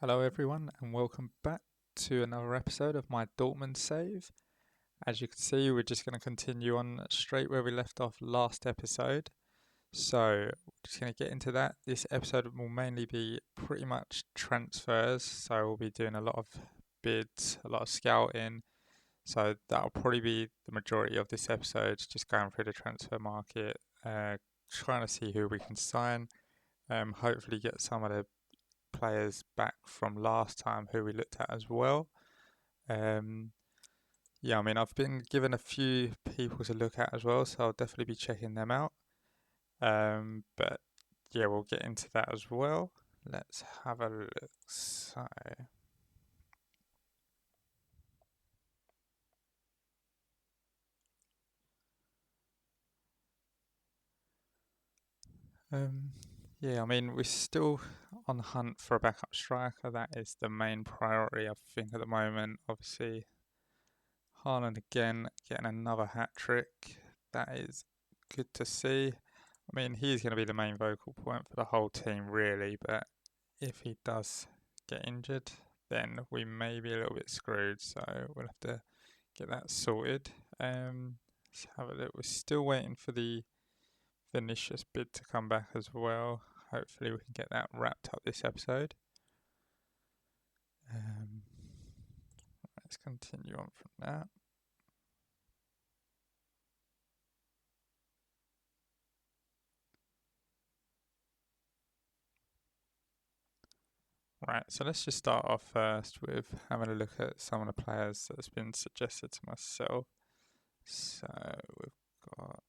Hello, everyone, and welcome back to another episode of my Dortmund save. As you can see, we're just going to continue on straight where we left off last episode. So, we're just going to get into that. This episode will mainly be pretty much transfers. So, we'll be doing a lot of bids, a lot of scouting. So, that'll probably be the majority of this episode, just going through the transfer market, trying to see who we can sign. Hopefully, get some of the players back from last time who we looked at as well. I've been given a few people to look at as well, so I'll definitely be checking them out. But yeah, we'll get into that as well. Let's have a look. So, we're still on the hunt for a backup striker. That is the main priority, I think, at the moment. Obviously, Haaland again getting another hat trick. That is good to see. I mean, he's going to be the main vocal point for the whole team, really. But if he does get injured, then we may be a little bit screwed. So we'll have to get that sorted. Let's have a look. We're still waiting for the Vinicius bid to come back as well. Hopefully, we can get that wrapped up this episode. Let's continue on from that. Right, so let's just start off first with having a look at some of the players that's been suggested to myself. So we've got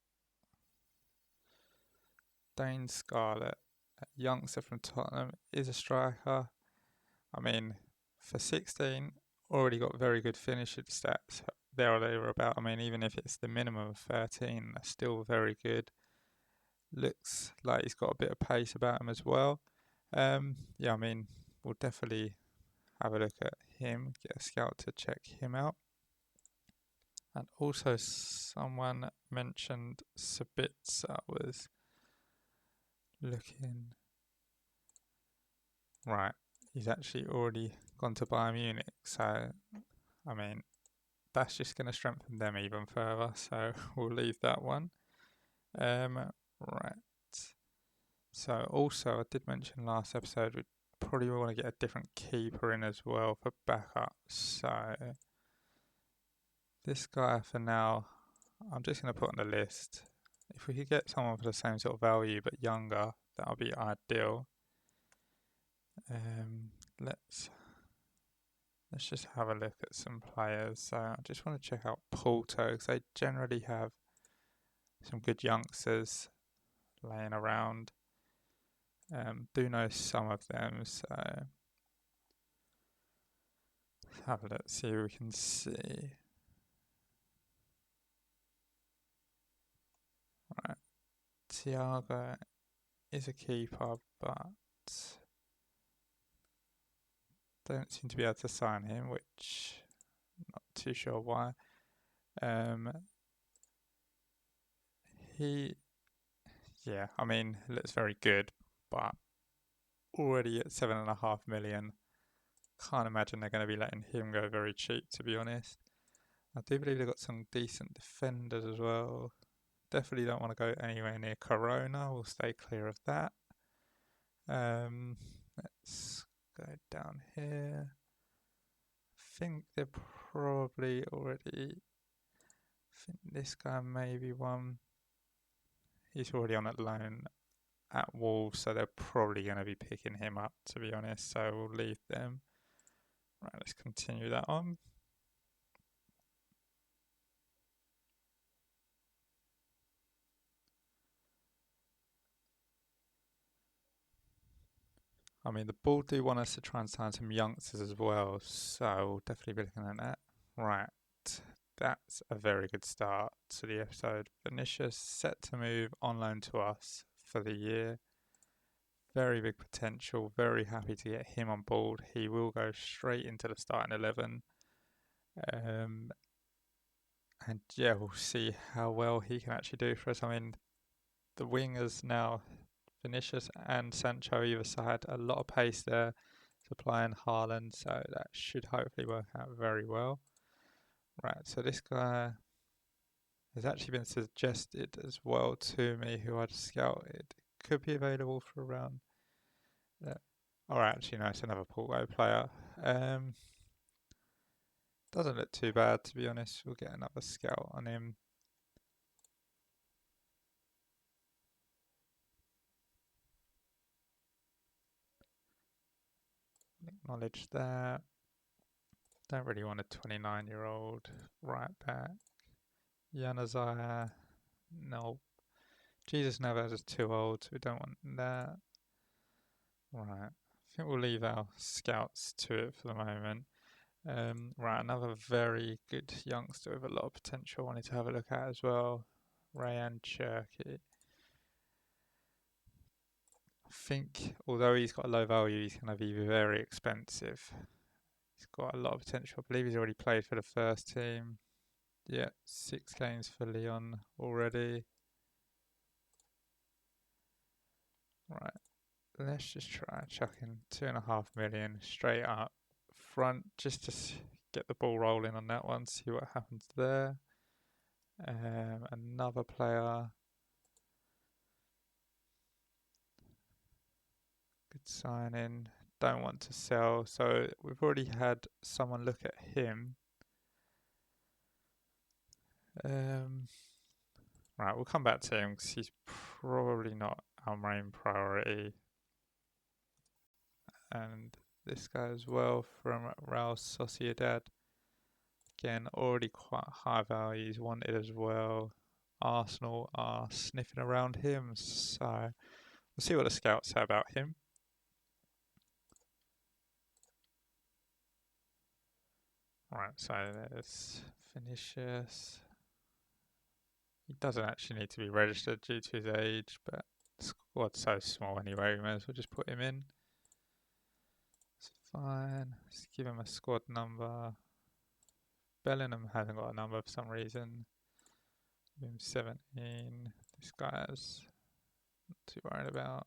Dane Scarlett, a youngster from Tottenham, is a striker. I mean, for 16, already got very good finishing stats there or thereabout. I mean, even if it's the minimum of 13, that's still very good. Looks like he's got a bit of pace about him as well. We'll definitely have a look at him, get a scout to check him out. And also someone mentioned Sabitzer was looking. Right, he's actually already gone to Bayern Munich, so I mean that's just going to strengthen them even further. So we'll leave that one. Right. So also I did mention last episode we probably want to get a different keeper in as well for backup. So this guy for now, I'm just going to put on the list. If we could get someone for the same sort of value but younger, that would be ideal. Let's just have a look at some players. So I just want to check out Porto because they generally have some good youngsters laying around. Do know some of them, so let's have a look, see who we can see. Right, Thiago is a keeper, but don't seem to be able to sign him, which I'm not too sure why. He looks very good, but already at 7.5 million, can't imagine they're going to be letting him go very cheap, to be honest. I do believe they've got some decent defenders as well. Definitely don't want to go anywhere near Corona. We'll stay clear of that. Let's go down here. I think they're probably already. I think this guy may be one. He's already on at loan at Wolves, so they're probably going to be picking him up, to be honest. So we'll leave them. Right, let's continue that on. I mean, the Bull do want us to try and sign some youngsters as well, so we'll definitely be looking at that. Right, that's a very good start to the episode. Vinicius set to move on loan to us for the year. Very big potential, very happy to get him on board. He will go straight into the starting 11. We'll see how well he can actually do for us. I mean, the wingers now, Vinicius and Sancho either side, a lot of pace there. It's multiplying Haaland, so that should hopefully work out very well. Right, so this guy has actually been suggested as well to me, who I'd scouted. Could be available for around. Or actually, no, it's another Porto player. Doesn't look too bad, to be honest. We'll get another scout on him. Acknowledge that. Don't really want a 29-year-old right back. Yanazaya, no. Jesus Navas is too old, so we don't want that. Right. I think we'll leave our scouts to it for the moment. Right, another very good youngster with a lot of potential I wanted to have a look at as well. Rayan Cherki. I think, although he's got a low value, he's going to be very expensive. He's got a lot of potential. I believe he's already played for the first team. Yeah, 6 games for Lyon already. Right, let's just try chucking 2.5 million straight up front just to get the ball rolling on that one, see what happens there. Another player. Good signing. Don't want to sell. So we've already had someone look at him. Right, we'll come back to him because he's probably not our main priority. And this guy as well from Real Sociedad. Again, already quite high values, wanted as well. Arsenal are sniffing around him, so we'll see what the scouts say about him. Right, so there's Vinicius. He doesn't actually need to be registered due to his age, but the squad's so small anyway, we may as well just put him in. It's fine. Let's give him a squad number. Bellingham hasn't got a number for some reason. Give him 17. This guy's not too worried about.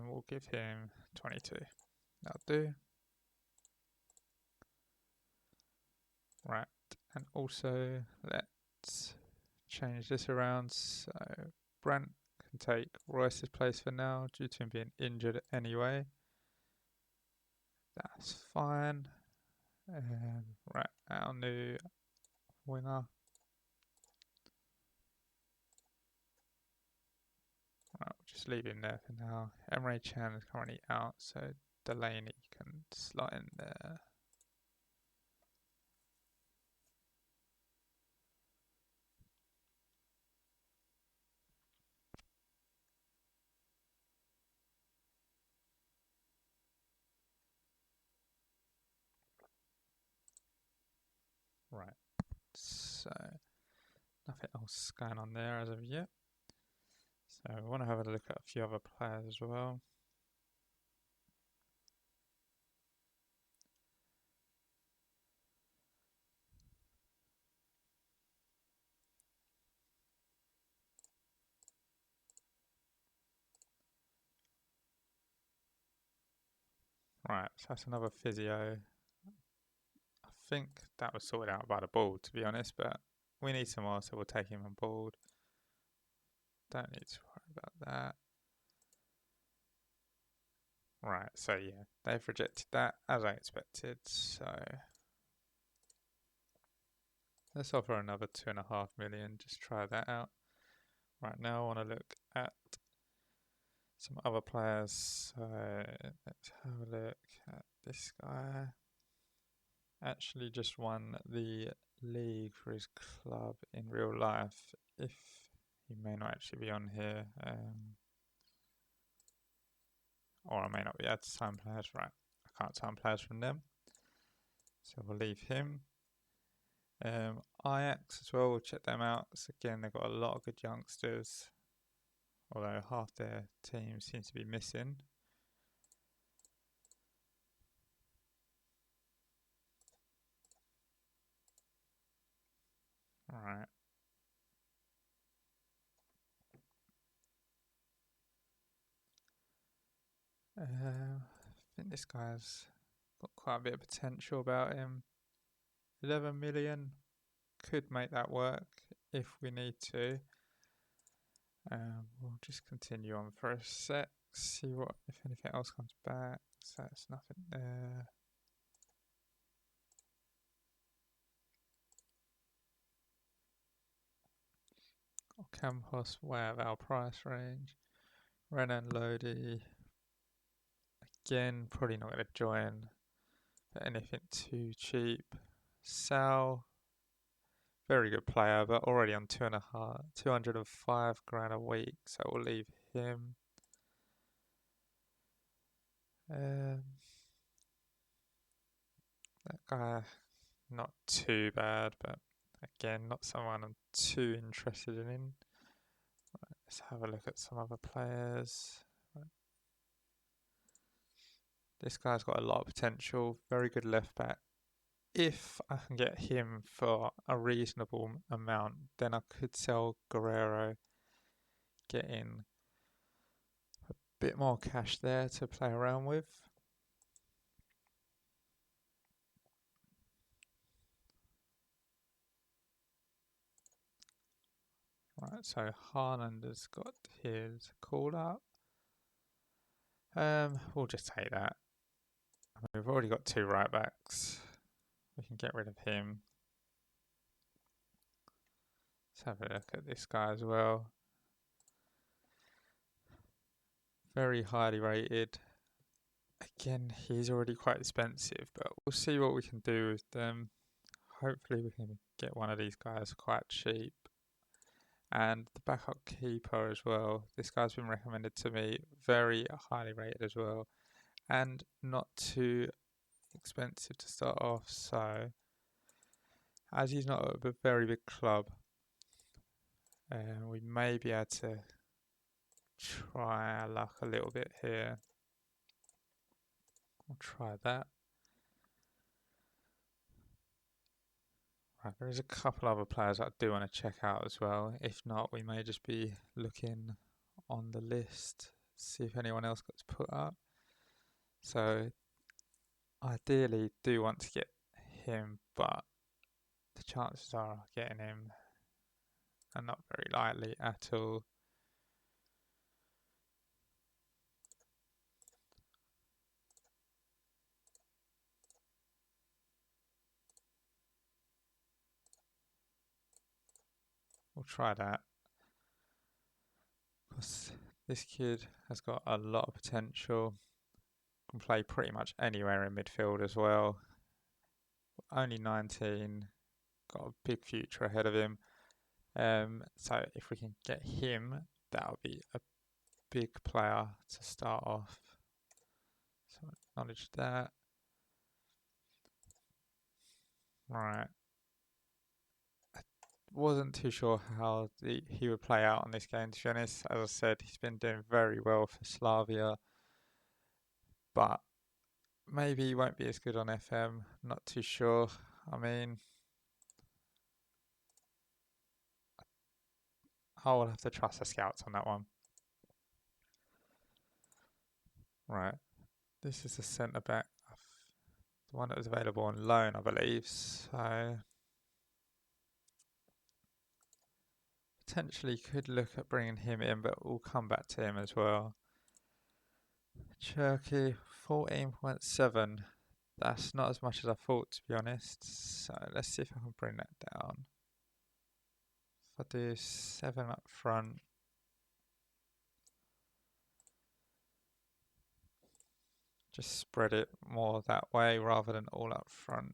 We'll give him 22. That'll do. Right, and also let's change this around. So Brandt can take Royce's place for now due to him being injured anyway. That's fine. Right, our new winger. Right, we'll just leave him there for now. Emre Can is currently out, so Delaney can slot in there. Right, so nothing else going on there as of yet. So I want to have a look at a few other players as well. Right, so that's another physio. I think that was sorted out by the ball, to be honest, but we need some more, so we'll take him on board. Don't need to worry about that. Right, so yeah, they've rejected that as I expected, so let's offer another 2.5 million, just try that out. Right, now I want to look at some other players, so let's have a look at this guy. Actually just won the league for his club in real life, if he may not actually be on here, or I may not be able to sign players. Right, I can't sign players from them, so we'll leave him. Ajax as well, we'll check them out. So again, they've got a lot of good youngsters, although half their team seems to be missing. Right. I think this guy's got quite a bit of potential about him. 11 million could make that work if we need to. We'll just continue on for a sec, see what if anything else comes back. So there's nothing there. Campos way out of our price range. Renan Lodi, again, probably not going to join for anything too cheap. Sal, very good player, but already on 205 grand a week, so we'll leave him. That guy, not too bad, but again, not someone I'm too interested in. Right, let's have a look at some other players. Right. This guy's got a lot of potential, very good left back. If I can get him for a reasonable amount, then I could sell Guerrero, get in a bit more cash there to play around with. Right, so Haaland has got his call up. We'll just take that. I mean, we've already got 2 right backs. We can get rid of him. Let's have a look at this guy as well. Very highly rated. Again, he's already quite expensive, but we'll see what we can do with them. Hopefully we can get one of these guys quite cheap. And the backup keeper as well. This guy's been recommended to me. Very highly rated as well. And not too expensive to start off. So, as he's not a very big club, we may be able to try our luck a little bit here. We'll try that. Right, there is a couple other players that I do want to check out as well. If not, we may just be looking on the list, see if anyone else gets put up. So, ideally, do want to get him, but the chances are getting him are not very likely at all. We'll try that. Because this kid has got a lot of potential. Can play pretty much anywhere in midfield as well. Only 19. Got a big future ahead of him. So if we can get him, that'll be a big player to start off. So acknowledge that. Right. Wasn't too sure how he would play out on this game, to be honest. As I said, he's been doing very well for Slavia, but maybe he won't be as good on FM. Not too sure. I mean, I will have to trust the scouts on that one. Right, this is the centre back, the one that was available on loan, I believe. So potentially could look at bringing him in, but we'll come back to him as well. Cherky, 14.7. That's not as much as I thought, to be honest. So let's see if I can bring that down. If I do 7 up front. Just spread it more that way rather than all up front.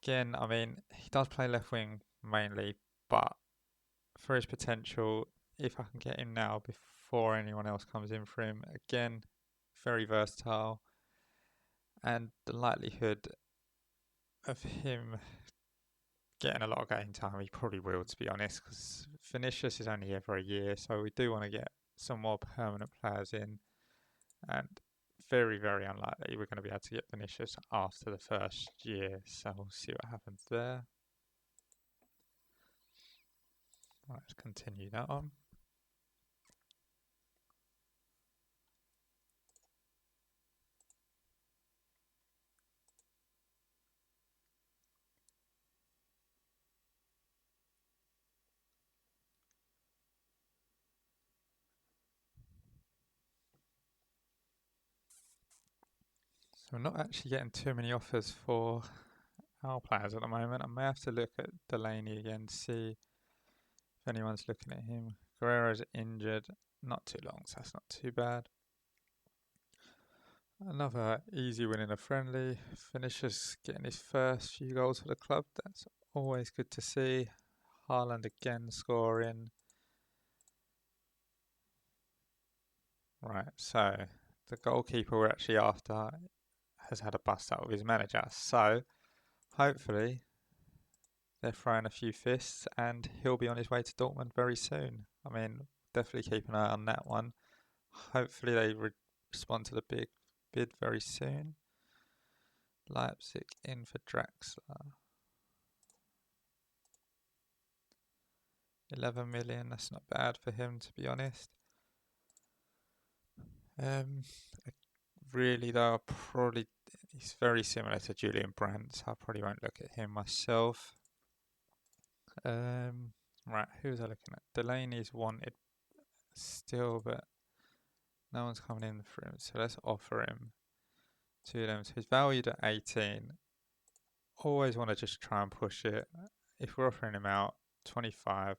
Again, I mean, he does play left wing mainly, but for his potential, if I can get him now before anyone else comes in for him, again, very versatile. And the likelihood of him getting a lot of game time, he probably will, to be honest, because Vinicius is only here for a year, so we do want to get some more permanent players in. And very, very unlikely we're going to be able to get Vinicius after the first year, so we'll see what happens there. Right, let's continue that on. So we're not actually getting too many offers for our players at the moment. I may have to look at Delaney again to see if anyone's looking at him. Guerrero's injured, not too long, so that's not too bad. Another easy win in a friendly. Finishes getting his first few goals for the club. That's always good to see. Haaland again scoring. Right, so the goalkeeper we're actually after has had a bust out with his manager. So hopefully they're throwing a few fists and he'll be on his way to Dortmund very soon. I mean, definitely keep an eye on that one. Hopefully they respond to the big bid very soon. Leipzig in for Draxler. 11 million, that's not bad for him to be honest. Really though, he's very similar to Julian Brandt, so I probably won't look at him myself. Right, who was I looking at? Delaney's wanted still, but no one's coming in for him, so let's offer him to them. So he's valued at 18. Always want to just try and push it. If we're offering him out 25,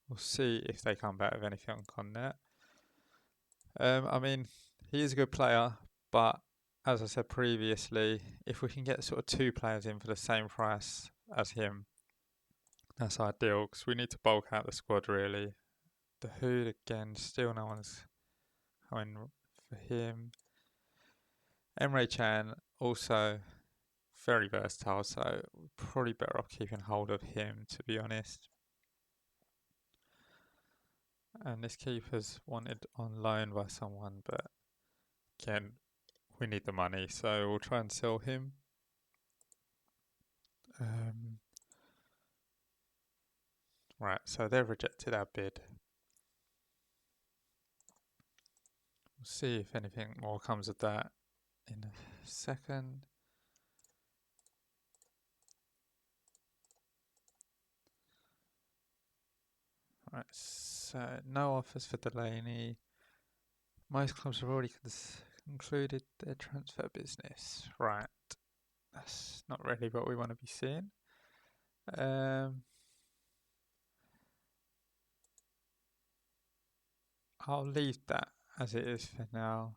we'll see if they come back with anything on that. I mean, he is a good player, but as I said previously, if we can get sort of two players in for the same price as him, that's ideal because we need to bulk out the squad really. The Hood again, still no one's coming for him. Emre Can also very versatile, so probably better off keeping hold of him to be honest. And this keeper's wanted on loan by someone, but again, we need the money, so we'll try and sell him. Right, so they've rejected our bid. We'll see if anything more comes of that in a second. Right, so no offers for Delaney. Most clubs have already concluded their transfer business. Right, that's not really what we want to be seeing. I'll leave that as it is for now.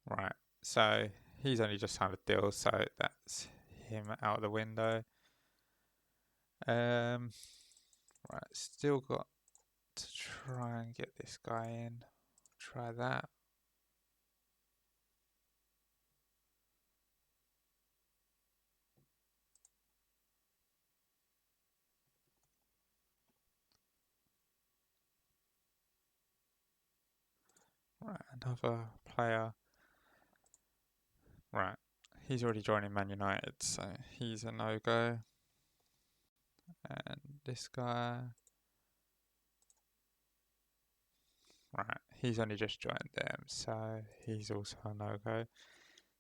Right, so he's only just signed a deal, so that's him out of the window. Right, still got to try and get this guy in. Try that. Right, another player. Right, he's already joining Man United, so he's a no-go. And this guy. Right, he's only just joined them, so he's also a no-go.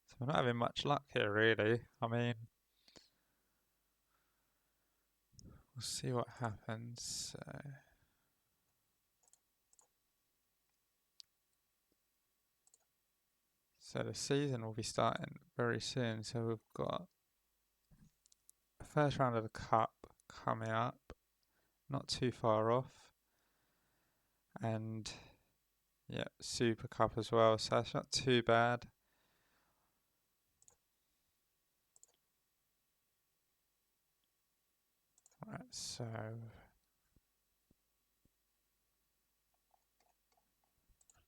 So we're not having much luck here, really. I mean, we'll see what happens. So the season will be starting very soon. So we've got the first round of the cup coming up, not too far off, and yeah, Super Cup as well. So it's not too bad. Right, so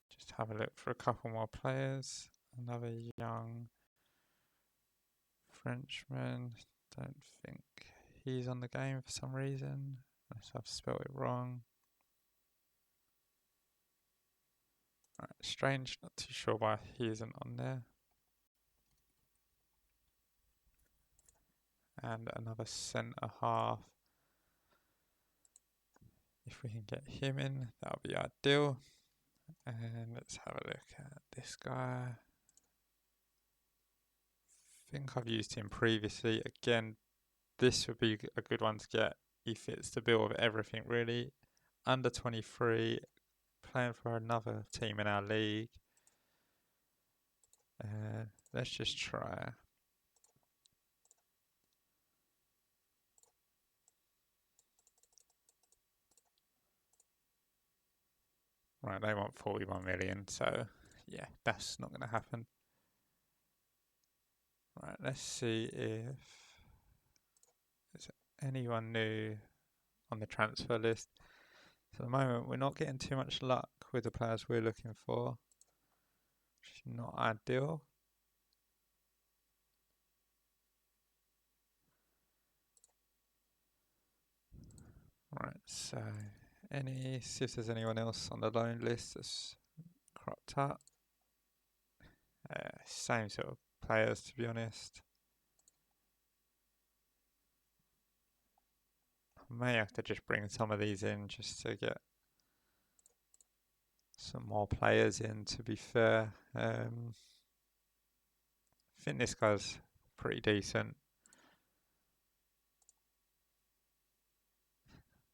just have a look for a couple more players. Another young Frenchman. Don't think he's on the game for some reason. Unless I've spelled it wrong. Right, strange, not too sure why he isn't on there. And another centre half. If we can get him in, that'll be ideal. And let's have a look at this guy. I think I've used him previously. Again, this would be a good one to get. He fits the bill of everything really. Under 23, playing for another team in our league. Let's just try. Right, they want 41 million, so yeah, that's not going to happen. Right, let's see if there's anyone new on the transfer list. So at the moment, we're not getting too much luck with the players we're looking for, which is not ideal. Right, so see if there's anyone else on the loan list that's cropped up. Same sort of players, to be honest. I may have to just bring some of these in just to get some more players in, to be fair. I think this guy's pretty decent.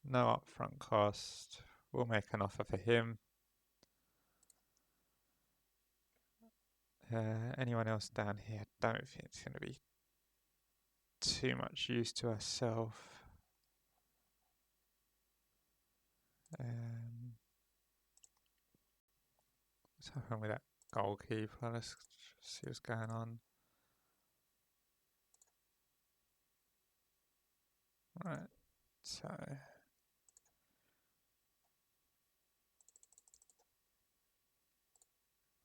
No upfront cost. We'll make an offer for him. Anyone else down here? Don't think it's going to be too much use to ourselves. What's happening with that goalkeeper? Let's see what's going on. Right, so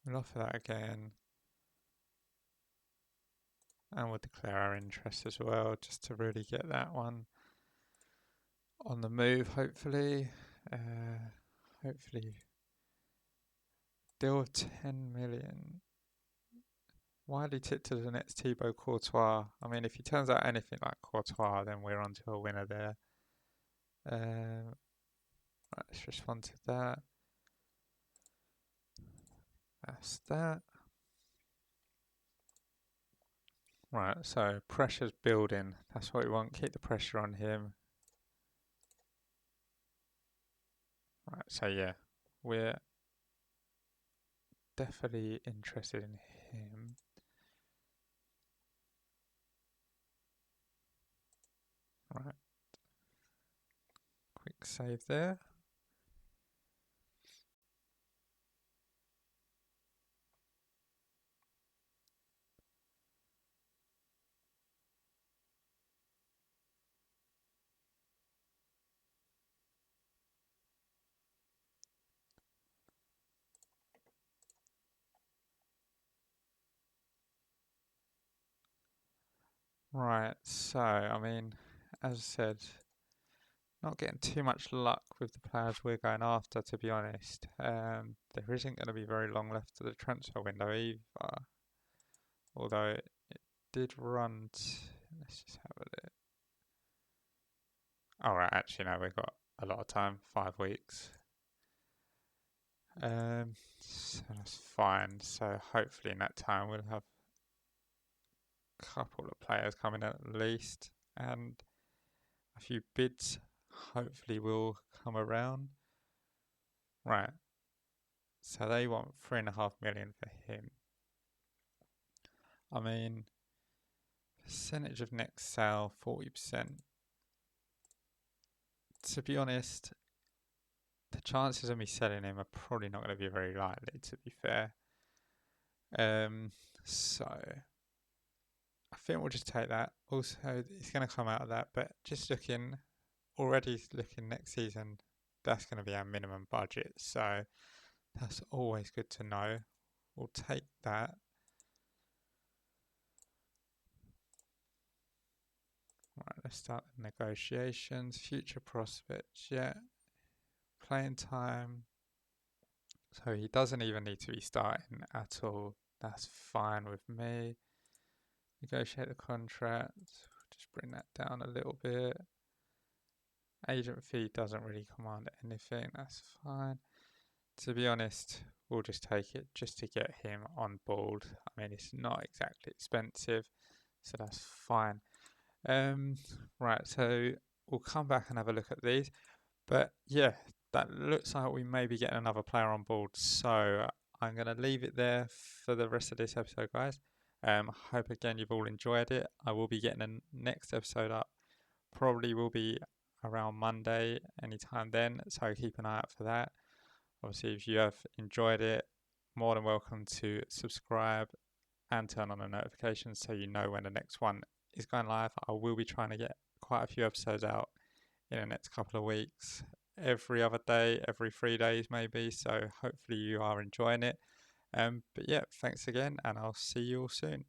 we'll offer that again. And we'll declare our interest as well, just to really get that one on the move, hopefully. Hopefully, deal 10 million. Widely tipped to the next Thibaut Courtois. I mean, if he turns out anything like Courtois, then we're on to a winner there. Right, let's respond to that. That's that. Right, so pressure's building. That's what we want. Keep the pressure on him. Right, so yeah, we're definitely interested in him. Right. Quick save there. Right, so I mean, as I said, not getting too much luck with the players we're going after, to be honest. There isn't going to be very long left to the transfer window either. Although it did run. Let's just have a look. Alright, actually, no, we've got a lot of time, 5 weeks. So that's fine. So hopefully in that time we'll have a couple of players coming at least, and a few bids hopefully will come around. Right. So they want 3.5 million for him. I mean, percentage of next sale, 40%. To be honest, the chances of me selling him are probably not going to be very likely, to be fair. So I think we'll just take that. Also, it's going to come out of that, but just already looking next season, that's going to be our minimum budget. So that's always good to know. We'll take that. Right, let's start the negotiations. Future prospects, yeah. Playing time. So he doesn't even need to be starting at all. That's fine with me. Negotiate the contract. Just bring that down a little bit. Agent fee doesn't really command anything. That's fine. To be honest, we'll just take it just to get him on board. I mean, it's not exactly expensive, so that's fine. Right, so we'll come back and have a look at these. But yeah, that looks like we may be getting another player on board. So I'm going to leave it there for the rest of this episode, guys. Hope again you've all enjoyed it. I will be getting a next episode up. Probably will be around Monday, anytime then. So keep an eye out for that. Obviously, if you have enjoyed it, more than welcome to subscribe and turn on the notifications so you know when the next one is going live. I will be trying to get quite a few episodes out in the next couple of weeks, every other day, every 3 days maybe. So hopefully you are enjoying it. But yeah, thanks again, and I'll see you all soon.